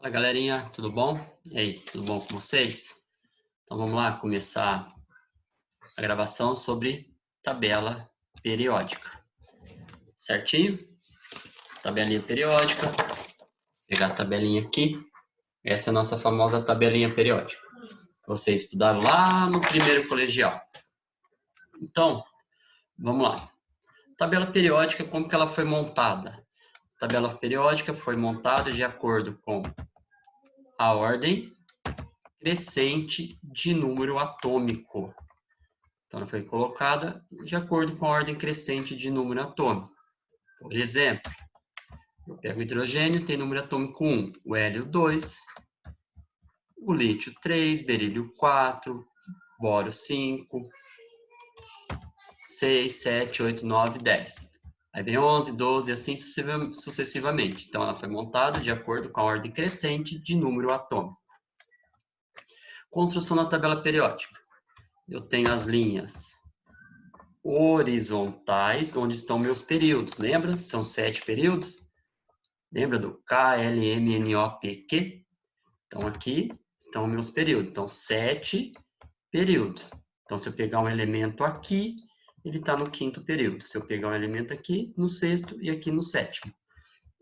Fala galerinha, tudo bom? E aí, tudo bom com vocês? Então vamos lá começar a gravação sobre tabela periódica. Certinho? Tabelinha periódica. Vou pegar a tabelinha aqui. Essa é a nossa famosa tabelinha periódica. Vocês estudaram lá no primeiro colegial. Então, vamos lá. Tabela periódica, como que ela foi montada? A tabela periódica foi montada de acordo com a ordem crescente de número atômico. Então, ela foi colocada de acordo com a ordem crescente de número atômico. Por exemplo, eu pego o hidrogênio, tem número atômico 1, o hélio 2, o lítio 3, berílio 4, bório 5, 6, 7, 8, 9, 10. Aí vem 11, 12 e assim sucessivamente. Então, ela foi montada de acordo com a ordem crescente de número atômico. Construção da tabela periódica. Eu tenho as linhas horizontais, onde estão meus períodos. Lembra? São 7 períodos. Lembra do K, L, M, N, O, P, Q? Então, aqui estão meus períodos. Então, 7 períodos. Então, se eu pegar um elemento aqui, ele está no 5º período. Se eu pegar um elemento aqui, no 6º e aqui no 7º.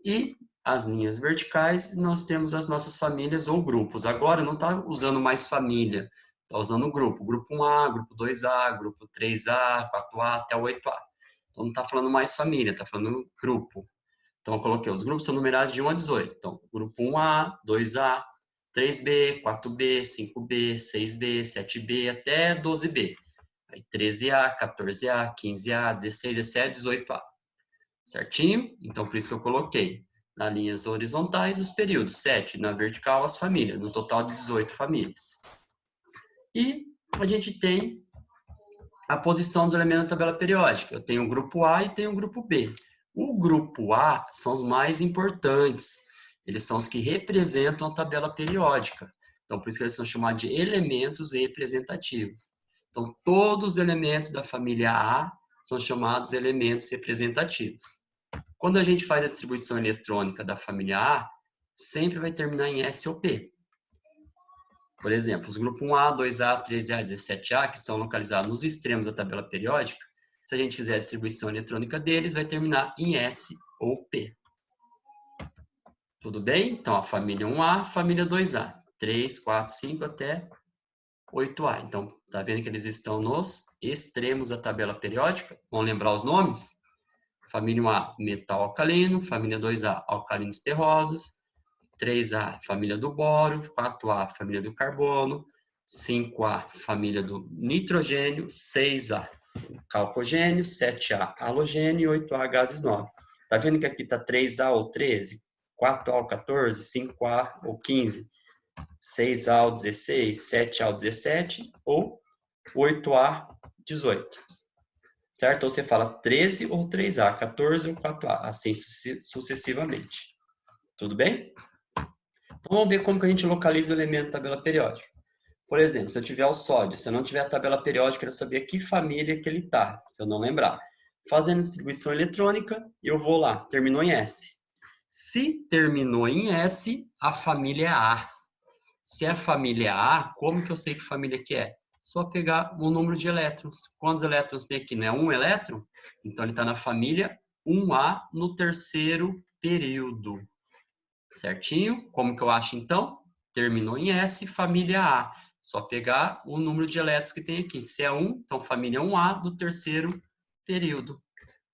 E as linhas verticais, nós temos as nossas famílias ou grupos. Agora, não está usando mais família. Está usando grupo. Grupo 1A, grupo 2A, grupo 3A, 4A, até o 8A. Então, não está falando mais família, está falando grupo. Então, eu coloquei, os grupos são numerados de 1 a 18. Então, grupo 1A, 2A, 3B, 4B, 5B, 6B, 7B, até 12B. Aí 13A, 14A, 15A, 16, 17, 18A. Certinho? Então, por isso que eu coloquei nas linhas horizontais os períodos, 7, na vertical as famílias, no total de 18 famílias. E a gente tem a posição dos elementos da tabela periódica. Eu tenho o grupo A e tenho o grupo B. O grupo A são os mais importantes. Eles são os que representam a tabela periódica. Então, por isso que eles são chamados de elementos representativos. Então, todos os elementos da família A são chamados elementos representativos. Quando a gente faz a distribuição eletrônica da família A, sempre vai terminar em S ou P. Por exemplo, os grupos 1A, 2A, 3A, 17A, que estão localizados nos extremos da tabela periódica, se a gente fizer a distribuição eletrônica deles, vai terminar em S ou P. Tudo bem? Então, a família 1A, família 2A. 3, 4, 5 até 8A. Então, tá vendo que eles estão nos extremos da tabela periódica? Vamos lembrar os nomes? Família 1A, metal alcalino. Família 2A, alcalinos terrosos. 3A, família do boro. 4A, família do carbono. 5A, família do nitrogênio. 6A, calcogênio. 7A, halogênio. E 8A, gases nobres. Tá vendo que aqui tá 3A ou 13? 4A ou 14? 5A ou 15? 6A ou 16? 7A ou 17? Ou 8A, 18? Certo? Ou você fala 13 ou 3A, 14 ou 4A, assim sucessivamente. Tudo bem? Então, vamos ver como que a gente localiza o elemento da tabela periódica. Por exemplo, se eu tiver o sódio, se eu não tiver a tabela periódica, eu quero saber que família que ele está, se eu não lembrar. Fazendo distribuição eletrônica, eu vou lá, terminou em S. Se terminou em S, a família é A. Se é família A, como que eu sei que família que é? Só pegar o número de elétrons. Quantos elétrons tem aqui? Não é um elétron? Então, ele está na família 1A no 3º período. Certinho? Como que eu acho, então? Terminou em S, família A. Só pegar o número de elétrons que tem aqui. Se é 1, então família 1A do 3º período.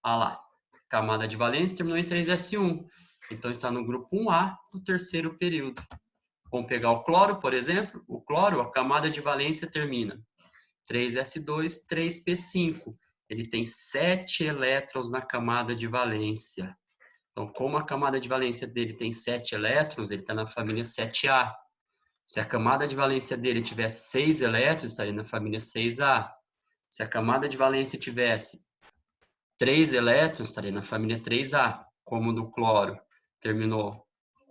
Olha lá. Camada de valência terminou em 3S1. Então, está no grupo 1A do 3º período. Vamos pegar o cloro, por exemplo. O cloro, a camada de valência termina 3S2, 3P5. Ele tem 7 elétrons na camada de valência. Então, como a camada de valência dele tem 7 elétrons, ele está na família 7A. Se a camada de valência dele tivesse 6 elétrons, estaria na família 6A. Se a camada de valência tivesse 3 elétrons, estaria na família 3A. Como o do cloro terminou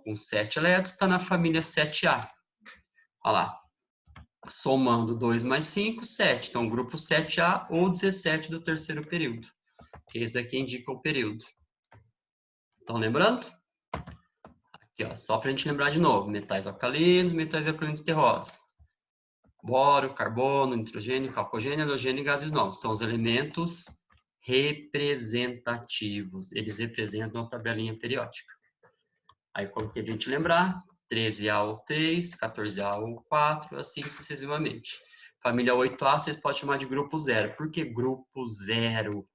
com 7 elétrons, está na família 7A. Olha lá. Somando 2 mais 5, 7. Então, grupo 7A ou 17 do 3º período. Que esse daqui indica o período. Estão lembrando? Aqui, ó, só para a gente lembrar de novo. Metais alcalinos, metais alcalinos terrosos. Boro, carbono, nitrogênio, calcogênio, halogênio e gases novos. São os elementos representativos. Eles representam a tabelinha periódica. Aí, como que a gente lembrar? 13A-O3, 14A-O4, assim sucessivamente. Família 8A, vocês podem chamar de grupo zero. Por que grupo zero?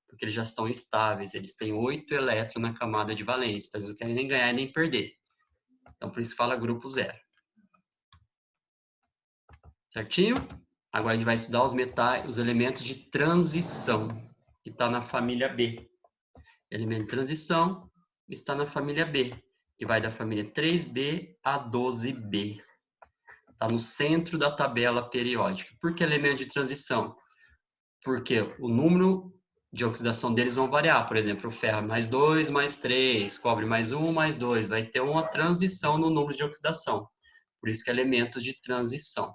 Porque eles já estão estáveis. Eles têm 8 elétrons na camada de valência. Então, eles não querem nem ganhar nem perder. Então, por isso fala grupo zero. Certinho? Agora a gente vai estudar os metais, os elementos de transição, que está na família B. Elemento de transição está na família B, que vai da família 3B a 12B. Está no centro da tabela periódica. Por que elemento de transição? Porque o número de oxidação deles vão variar. Por exemplo, o ferro mais 2, mais 3, cobre mais 1, mais 2. Vai ter uma transição no número de oxidação. Por isso que é elemento de transição.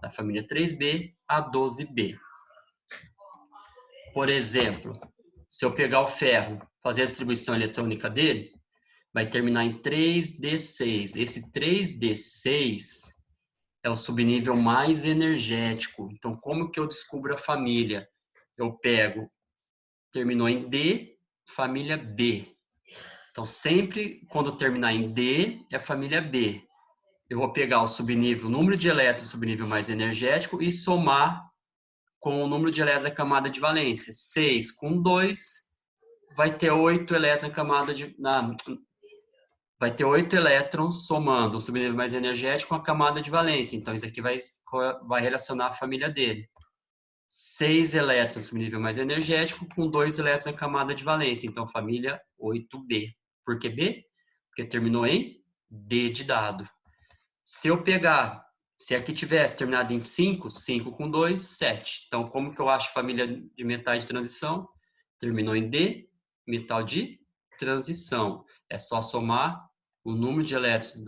Da família 3B a 12B. Por exemplo, se eu pegar o ferro, fazer a distribuição eletrônica dele, vai terminar em 3D6. Esse 3D6 é o subnível mais energético. Então, como que eu descubro a família? Eu pego, terminou em D, família B. Então, sempre quando terminar em D, é a família B. Eu vou pegar o subnível, o número de elétrons do subnível mais energético e somar com o número de elétrons da camada de valência. 6 com 2, vai ter 8 elétrons na camada de... vai ter 8 elétrons somando o subnível mais energético com a camada de valência. Então, isso aqui vai relacionar a família dele. 6 elétrons no subnível mais energético com 2 elétrons na camada de valência. Então, família 8B. Por que B? Porque terminou em D de dado. Se eu pegar, se aqui tivesse terminado em 5, 5 com 2, 7. Então, como que eu acho família de metais de transição? Terminou em D, metal de transição. É só somar o número de elétrons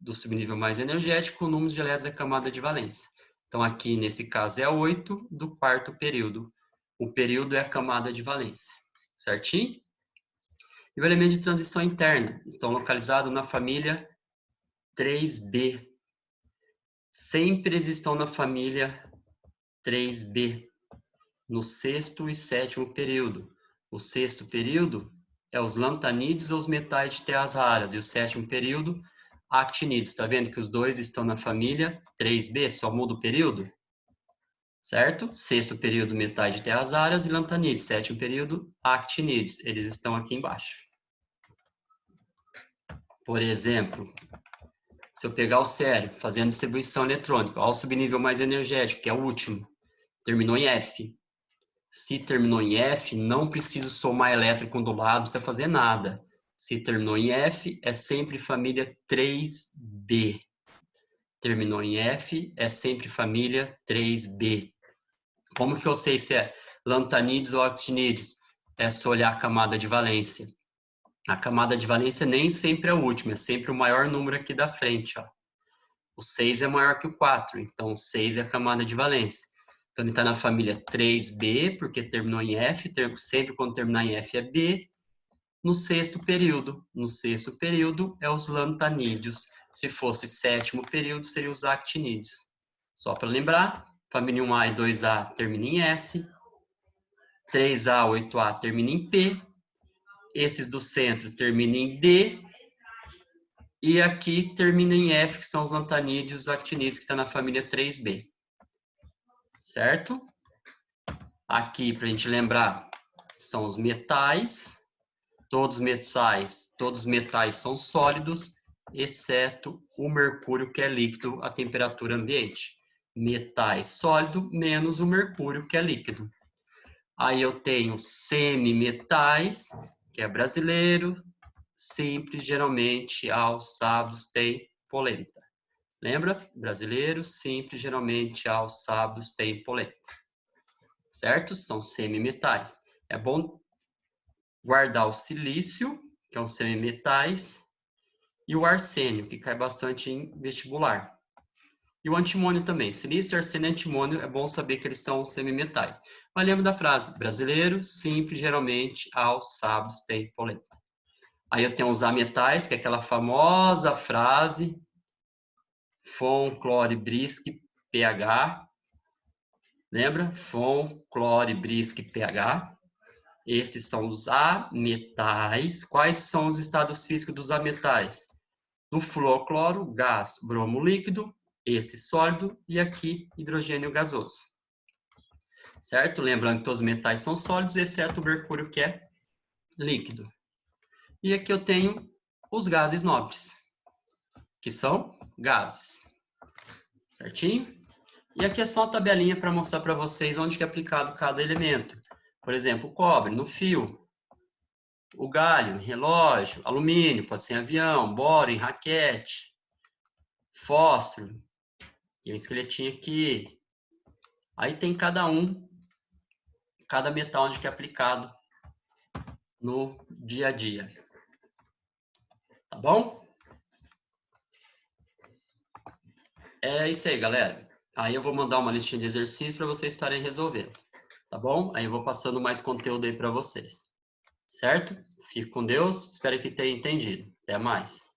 do subnível mais energético com o número de elétrons da camada de valência. Então, aqui, nesse caso, é 8 do quarto período. O período é a camada de valência. Certinho? E o elemento de transição interna estão localizados na família 3B. Sempre eles estão na família 3B, no sexto e sétimo período. O sexto período é os lantanídeos ou os metais de terras raras, e o sétimo período, actinídeos. Está vendo que os dois estão na família 3B, só muda o período? Certo? Sexto período, metais de terras raras e lantanídeos. Sétimo período, actinídeos. Eles estão aqui embaixo. Por exemplo, se eu pegar o sério, fazendo distribuição eletrônica, olha o subnível mais energético, que é o último, terminou em F. Se terminou em F, não preciso somar elétron do lado, não precisa fazer nada. Se terminou em F, é sempre família 3B. Terminou em F, é sempre família 3B. Como que eu sei se é lantanídeos ou actinídeos? É só olhar a camada de valência. A camada de valência nem sempre é o último, é sempre o maior número aqui da frente, ó. O 6 é maior que o 4, então o 6 é a camada de valência. Então ele está na família 3B, porque terminou em F, sempre quando terminar em F é B. No sexto período. No sexto período é os lantanídeos. Se fosse sétimo período, seria os actinídeos. Só para lembrar, família 1A e 2A termina em S, 3A, 8A termina em P, esses do centro terminam em D, e aqui termina em F, que são os lantanídeos e actinídeos, que está na família 3B. Certo? Aqui, para a gente lembrar, são os metais. Todos os metais são sólidos, exceto o mercúrio, que é líquido a temperatura ambiente. Metais sólido menos o mercúrio, que é líquido. Aí eu tenho semimetais, que é brasileiro, simples, geralmente aos sábados tem polenta. Lembra? Brasileiro, simples, geralmente aos sábados tem polenta. Certo? São semimetais. É bom guardar o silício, que é um semimetais, e o arsênio, que cai bastante em vestibular. E o antimônio também. Silício, arsênio e antimônio, é bom saber que eles são semimetais. Mas lembra da frase, brasileiro, simples, geralmente, aos sábados tem polenta. Aí eu tenho os ametais, que é aquela famosa frase Fon, clore, brisque, pH. Lembra? Fon, clore, brisque, pH. Esses são os ametais. Quais são os estados físicos dos ametais? No fluorocloro, gás, bromo líquido, esse sólido e aqui hidrogênio gasoso. Certo? Lembrando que todos os metais são sólidos, exceto o mercúrio, que é líquido. E aqui eu tenho os gases nobres, que são gases. Certinho? E aqui é só uma tabelinha para mostrar para vocês onde que é aplicado cada elemento. Por exemplo, o cobre no fio, o galho em relógio, alumínio, pode ser em avião, boro em raquete, fósforo, tem um esqueletinho aqui. Aí tem cada metal onde que é aplicado no dia a dia. Tá bom? É isso aí, galera. Aí eu vou mandar uma listinha de exercícios para vocês estarem resolvendo. Tá bom? Aí eu vou passando mais conteúdo aí para vocês. Certo? Fique com Deus. Espero que tenha entendido. Até mais.